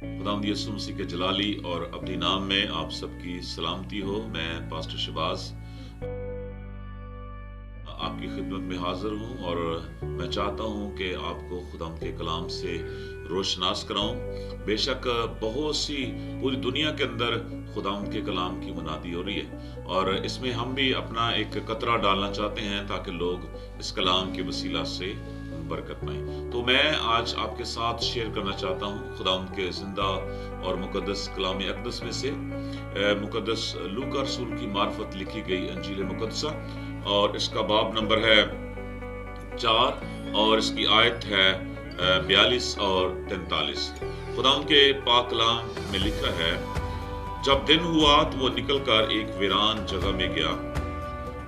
खुदावंद यीशु मसीह के जलाली और अब्दी नाम में आप सबकी सलामती हो। मैं पास्टर शबाज आपकी खिदमत में हाजिर हूँ और मैं चाहता हूँ कि आपको खुदावंद के कलाम से रोशनास कराऊं। बेशक बहुत सी पूरी दुनिया के अंदर खुदावंद के कलाम की मुनादी हो रही है और इसमें हम भी अपना एक कतरा डालना चाहते हैं ताकि लोग इस कलाम के वसीला से बरकत पाएं। तो मैं आज आपके साथ शेयर करना चाहता हूँ खुदावंद के जिंदा और मुकद्दस कलाम अक़दस में से मुकद्दस लूका रसूल की मार्फत लिखी गई अंजील मुकद्दसा, और इसका बाब नंबर है 4 और इसकी आयत है 42 और 43। खुदावंद के पाक कलाम में लिखा है, जब दिन हुआ तो वो निकलकर एक वीरान जगह में गया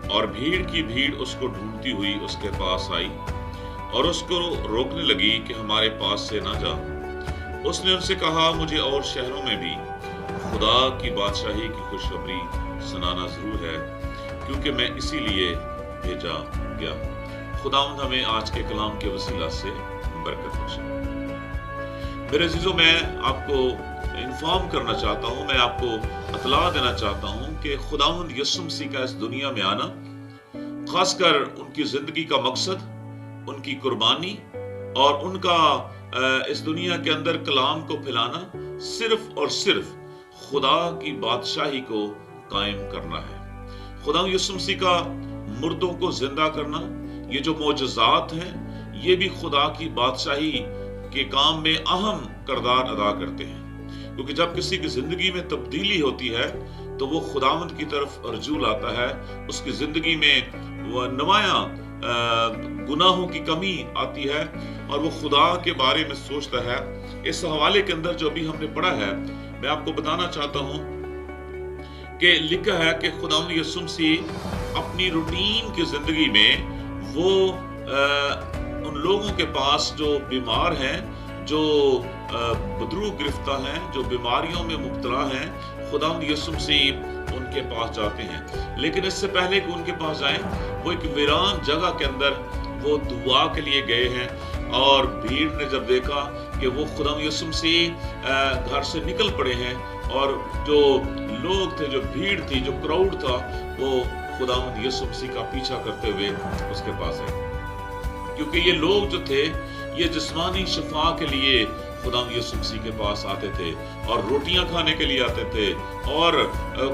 और भीड़ की भीड़ उसको ढूंढती हुई उसके पास आई और उसको रोकने लगी कि हमारे पास से ना जा। उसने उनसे कहा, मुझे और शहरों में भी खुदा की बादशाही की खुशखबरी सुनाना जरूर है, क्योंकि मैं इसीलिए भेजा गया। खुदावंद हमें आज के कलाम के वसीला से बरकत बख्शे। मेरे अजीजों, मैं आपको इन्फॉर्म करना चाहता हूँ, मैं आपको इत्तला देना चाहता हूँ कि खुदावंद यीशु मसीह का इस दुनिया में आना, खासकर उनकी जिंदगी का मकसद, उनकी कुर्बानी और उनका इस दुनिया के अंदर कलाम को फैलाना सिर्फ और सिर्फ खुदा की बादशाही को कायम करना है। खुदा यीशु मसीह का मुर्दों को जिंदा करना, ये जो मौजज़ात हैं, ये भी खुदा की बादशाही के काम में अहम किरदार अदा करते हैं। क्योंकि जब किसी की जिंदगी में तब्दीली होती है तो वो खुदावंद की तरफ रजूल आता है, उसकी जिंदगी में वह नवाया गुनाहों की कमी आती है और वो खुदा के बारे में सोचता है। इस हवाले के अंदर जो भी हमने पढ़ा है, मैं आपको बताना चाहता हूं कि लिखा है कि खुदावंद यीशु मसीह अपनी रूटीन की जिंदगी में वो उन लोगों के पास जो बीमार हैं, जो बदरू गिरफ्ता हैं, जो बीमारियों में मुब्तला हैं, खुदावंद यीशु मसीह उनके पास जाते हैं। लेकिन इससे पहले कि उनके पास जाएं, वो एक वीरान जगह के अंदर वो दुआ के लिए गए हैं और भीड़ ने जब देखा कि वो खुदावंद यीशु मसीह घर से निकल पड़े हैं और जो लोग थे, जो भीड़ थी, जो क्राउड था, वो खुदावंद यीशु मसीह का पीछा करते हुए उसके पास है। क्योंकि ये लोग जो थे, ये जिस्मानी शिफा के लिए खुदावंद यीशु मसीह के पास आते थे और रोटियां खाने के लिए आते थे और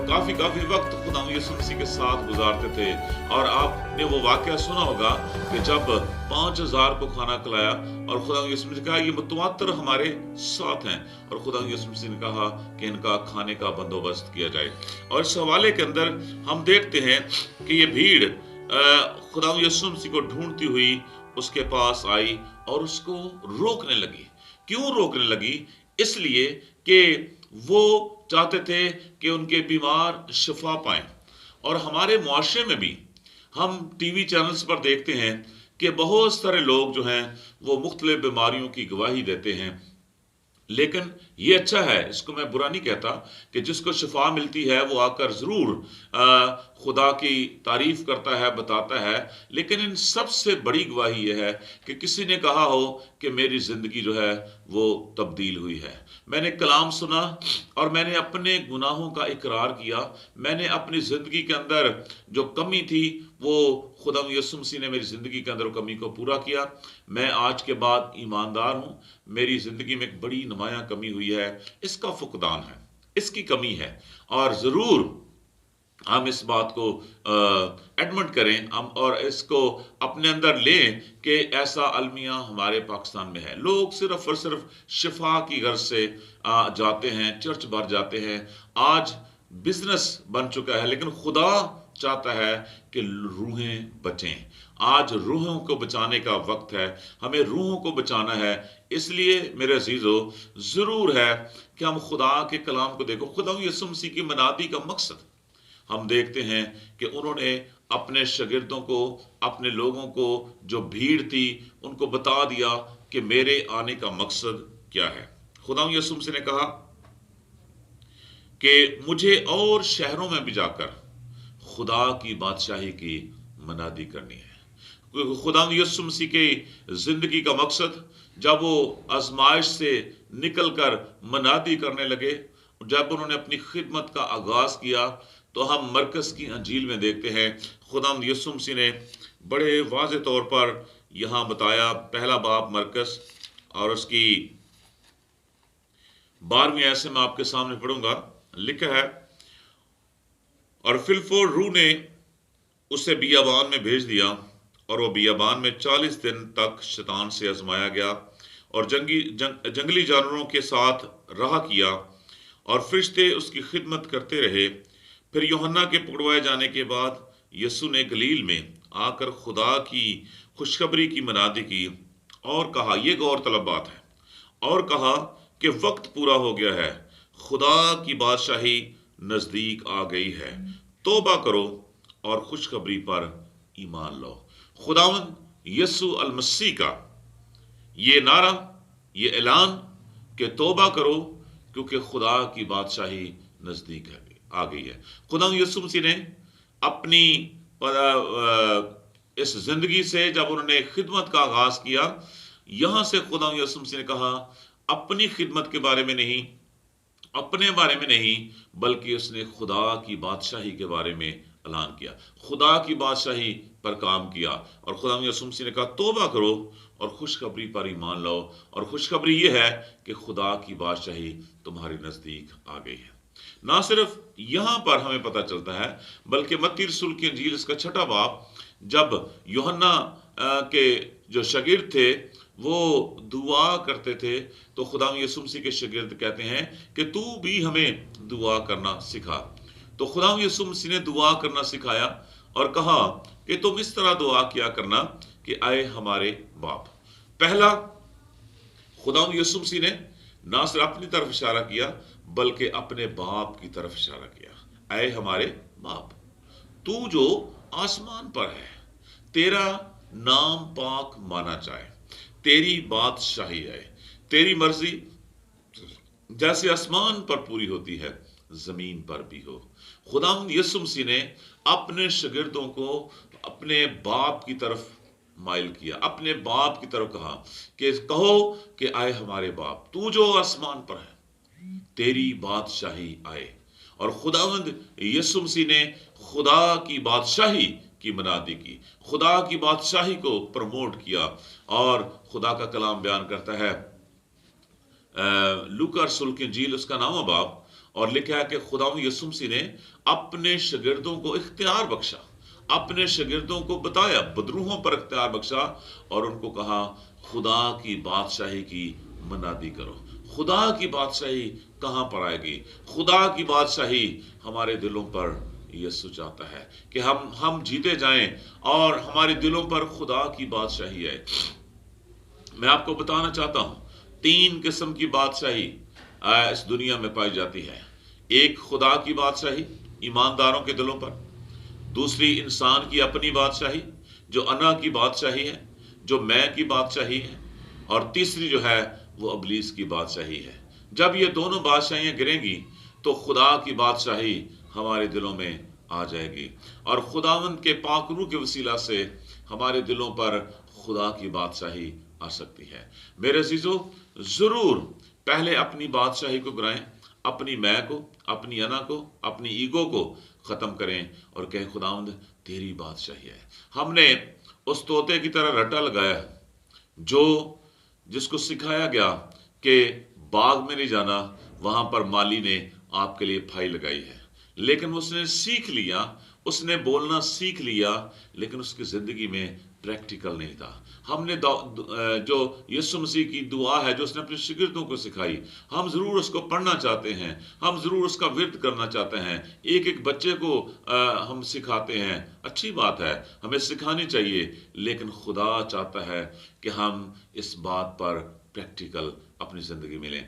काफी वक्त खुदावंद यीशु मसीह के साथ गुजारते थे। और आपने वो वाकया सुना होगा कि जब 5000 को खाना खिलाया और खुदावंद यीशु मसीह ने कहा, ये मुतवातिर हमारे साथ हैं, और खुदावंद यीशु मसीह ने कहा कि इनका खाने का बंदोबस्त किया जाए। और इस हवाले के अंदर हम देखते हैं कि ये भीड़ खुदावंद यीशु मसीह को ढूंढती हुई उसके पास आई और उसको रोकने लगी। क्यों रोकने लगी? इसलिए कि वो चाहते थे कि उनके बीमार शिफा पाएं। और हमारे मुआशरे में भी हम टीवी चैनल्स पर देखते हैं कि बहुत सारे लोग जो हैं वो मुख्तलिफ बीमारियों की गवाही देते हैं। लेकिन ये अच्छा है, इसको मैं बुरा नहीं कहता, कि जिसको शिफा मिलती है वो आकर जरूर खुदा की तारीफ करता है, बताता है। लेकिन इन सबसे बड़ी गवाही यह है कि किसी ने कहा हो कि मेरी जिंदगी जो है वो तब्दील हुई है। मैंने कलाम सुना और मैंने अपने गुनाहों का इकरार किया। मैंने अपनी जिंदगी के अंदर जो कमी थी वो खुदावंद यीशु मसीह ने मेरी जिंदगी के अंदर कमी को पूरा किया। मैं आज के बाद ईमानदार हूं, मेरी जिंदगी में एक बड़ी नुमाया कमी हुई है, इसका फुकदान है, इसकी कमी है। और जरूर हम इस बात को एडमिट करें हम और इसको अपने अंदर लें कि ऐसा अलमिया हमारे पाकिस्तान में है। लोग सिर्फ और सिर्फ शिफा की गर्ज से जाते हैं, चर्च भर जाते हैं। आज बिजनेस बन चुका है, लेकिन खुदा चाहता है कि रूहें बचें। आज रूहों को बचाने का वक्त है, हमें रूहों को बचाना है। इसलिए मेरे अजीजों, जरूर है कि हम खुदा के कलाम को देखो। खुदा यीशु मसीह की मनादी का मकसद हम देखते हैं कि उन्होंने अपने शागिर्दों को, अपने लोगों को, जो भीड़ थी, उनको बता दिया कि मेरे आने का मकसद क्या है। खुदा यीशु मसीह ने कहा कि मुझे और शहरों में भी जाकर खुदा की बादशाही की मनादी करनी है। खुदा यीशु मसीह की जिंदगी का मकसद, जब वो आजमाइश से निकलकर मनादी करने लगे। जब उन्होंने अपनी खिदमत का आगाज किया तो हम मरकस की अंजील में देखते हैं खुदावंद यीशु मसीह ने बड़े वाज़े तौर पर यहाँ बताया। पहला बाब मरकस और उसकी 12वीं आयत से मैं आपके सामने पढ़ूंगा। लिखा है, और फिलफोर रू ने उसे बियाबान में भेज दिया और वो बियाबान में 40 दिन तक शैतान से आजमाया गया और जंगली जानवरों के साथ रहा किया और फरिश्ते उसकी खिदमत करते रहे। फिर यूहन्ना के पकड़वाए जाने के बाद यीशु ने गलील में आकर खुदा की खुशखबरी की मनादी की और कहा, यह गौरतलब बात है, और कहा कि वक्त पूरा हो गया है, खुदा की बादशाही नजदीक आ गई है, तौबा करो और खुशखबरी पर ईमान लो। खुदावंद यीशु अल मसीह का ये नारा, ये ऐलान कि तौबा करो क्योंकि खुदा की बादशाही नजदीक है, आ गई है। खुदावंद यीशु मसीह ने अपनी इस जिंदगी से जब उन्होंने खिदमत का आगाज किया, यहां से खुदावंद यीशु मसीह ने कहा अपनी खिदमत के बारे में नहीं, अपने बारे में नहीं, बल्कि उसने खुदा की बादशाही के बारे में ऐलान किया, खुदा की बादशाही पर काम किया। और खुदा यीशु मसीह ने कहा तौबा करो और खुशखबरी पर ईमान लो। और खुशखबरी ये है कि खुदा की बादशाही तुम्हारे नजदीक आ गई है। ना सिर्फ यहां पर हमें पता चलता है, बल्कि मत्ती रसूल की इंजील इसका 6वां बाब, जब यूहन्ना के जो शागिर्द थे वो दुआ करते थे तो खुदा यीशु मसीह के शागिर्द कहते हैं कि तू भी हमें दुआ करना सिखा। तो खुदा यीशु मसीह ने दुआ करना सिखाया और कहा कि तुम इस तरह दुआ किया करना कि आए हमारे बाप। पहला, खुदा यीशु मसीह ने ना सिर्फ अपनी तरफ इशारा किया बल्कि अपने बाप की तरफ इशारा किया, आए हमारे बाप, तू जो आसमान पर है, तेरा नाम पाक माना जाए, तेरी बादशाही है, तेरी मर्जी जैसे आसमान पर पूरी होती है जमीन पर भी हो। खुदावंद यीशु मसीह ने अपने शागिर्दों को अपने बाप की तरफ माइल किया, अपने बाप की तरफ कहा कि कहो कि आए हमारे बाप, तू जो आसमान पर है, तेरी बादशाही आए। और खुदावंद यीशु मसीह ने खुदा की बादशाही की मनादी की, खुदा की बादशाही को प्रमोट किया। और खुदा का कलाम बयान करता है लूका रसूल की इंजील उसका 9वां बाब, और लिखा है कि खुदावंद यीशु मसीह ने अपने शागिर्दों को इख्तियार बख्शा, अपने शागिर्दों को बताया, बदरूहों पर इख्तियार बख्शा और उनको कहा खुदा की बादशाही की मनादी करो। खुदा की बादशाही कहां पर आएगी? खुदा की बादशाही हमारे दिलों पर यीशु चाहता है कि हम जीते जाएं और हमारे दिलों पर खुदा की बादशाही है। मैं आपको बताना चाहता हूं 3 किस्म की बादशाही इस दुनिया में पाई जाती है। एक खुदा की बादशाही ईमानदारों के दिलों पर, दूसरी इंसान की अपनी बादशाही जो अना की बादशाही है, जो मैं की बादशाही है, और तीसरी जो है वो इब्लीस की बादशाही है। जब ये दोनों बादशाहियां गिरेंगी तो खुदा की बादशाही हमारे दिलों में आ जाएगी और खुदावंद के पाक रूह के वसीला से हमारे दिलों पर खुदा की बादशाही आ सकती है। मेरे अजीजों, जरूर पहले अपनी बादशाही को गिराएं, अपनी मैं को, अपनी अना को, अपनी ईगो को खत्म करें और कहें खुदावंद तेरी बादशाही है। हमने उस तोते की तरह रट्टा लगाया जिसको सिखाया गया कि बाग में नहीं जाना, वहां पर माली ने आपके लिए फाई लगाई है, लेकिन उसने सीख लिया, उसने बोलना सीख लिया, लेकिन उसकी जिंदगी में प्रैक्टिकल नहीं था। हमने जो यीशु मसीह की दुआ है जो उसने अपने शागिर्दों को सिखाई, हम जरूर उसको पढ़ना चाहते हैं, हम जरूर उसका विर्द करना चाहते हैं। एक एक बच्चे को हम सिखाते हैं, अच्छी बात है, हमें सिखानी चाहिए, लेकिन खुदा चाहता है कि हम इस बात पर प्रैक्टिकल अपनी जिंदगी में लें।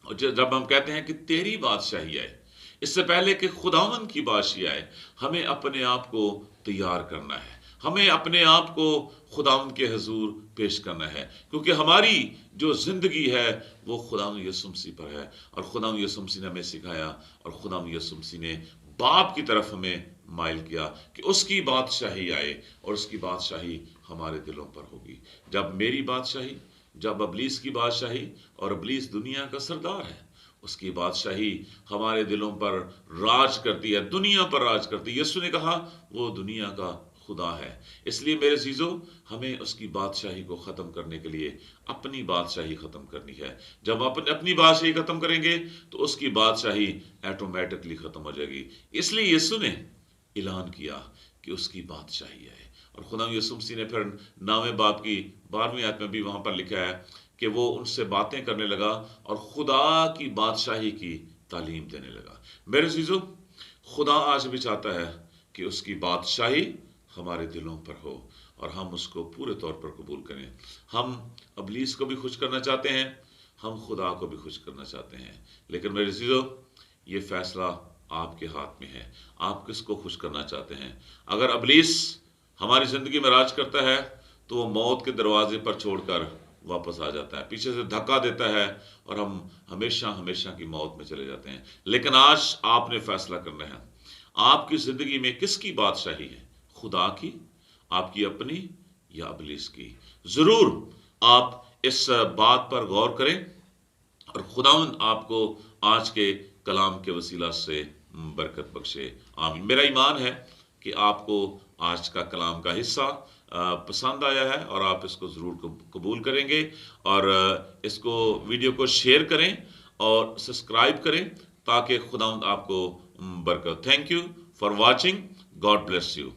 और जब हम कहते हैं कि तेरी बादशाही आए, इससे पहले कि खुदावंद की बादशाही आए, हमें अपने आप को तैयार करना है, हमें अपने आप को खुदावंद के हुजूर पेश करना है, क्योंकि हमारी जो जिंदगी है वो खुदावंद यीशु मसीह पर है और खुदावंद यीशु मसीह ने हमें सिखाया और खुदावंद यीशु मसीह ने बाप की तरफ हमें माइल किया कि उसकी बादशाही आए और उसकी बादशाही हमारे दिलों पर होगी। जब मेरी बादशाही, जब इब्लीस की बादशाही, और इब्लीस दुनिया का सरदार है, उसकी बादशाही हमारे दिलों पर राज करती है, दुनिया पर राज करती है। यीशु ने कहा वो दुनिया का खुदा है। इसलिए मेरे चीज़ों, हमें उसकी बादशाही को ख़त्म करने के लिए अपनी बादशाही ख़त्म करनी है। जब हम अपनी बादशाही ख़त्म करेंगे तो उसकी बादशाही ऑटोमेटिकली ख़त्म हो जाएगी। इसलिए यीशु ने ऐलान किया कि उसकी बादशाही है। और खुदा यीशु मसीह ने फिर 9वें बाब की 12वीं आयत में भी वहाँ पर लिखा है कि वो उनसे बातें करने लगा और खुदा की बादशाही की तालीम देने लगा। मेरे चीज़ों, खुदा आज भी चाहता है कि उसकी बादशाही हमारे दिलों पर हो और हम उसको पूरे तौर पर कबूल करें। हम इब्लीस को भी खुश करना चाहते हैं, हम खुदा को भी खुश करना चाहते हैं, लेकिन मेरे चीज़ों, ये फैसला आपके हाथ में है। आप किसको खुश करना चाहते हैं? अगर इब्लीस हमारी ज़िंदगी में राज करता है तो वो मौत के दरवाजे पर छोड़कर वापस आ जाता है, पीछे से धक्का देता है और हम हमेशा हमेशा की मौत में चले जाते हैं। लेकिन आज आपने फैसला करना है, आपकी ज़िंदगी में किसकी बादशाही है? खुदा की, आपकी अपनी, या इब्लीस की? ज़रूर आप इस बात पर गौर करें और खुदावंद आपको आज के कलाम के वसीला से बरकत बख्शे। आमीन। मेरा ईमान है कि आपको आज का कलाम का हिस्सा पसंद आया है और आप इसको ज़रूर कबूल करेंगे, और इसको वीडियो को शेयर करें और सब्सक्राइब करें ताकि खुदावंद आपको बरकत। Thank you for watching. God bless you.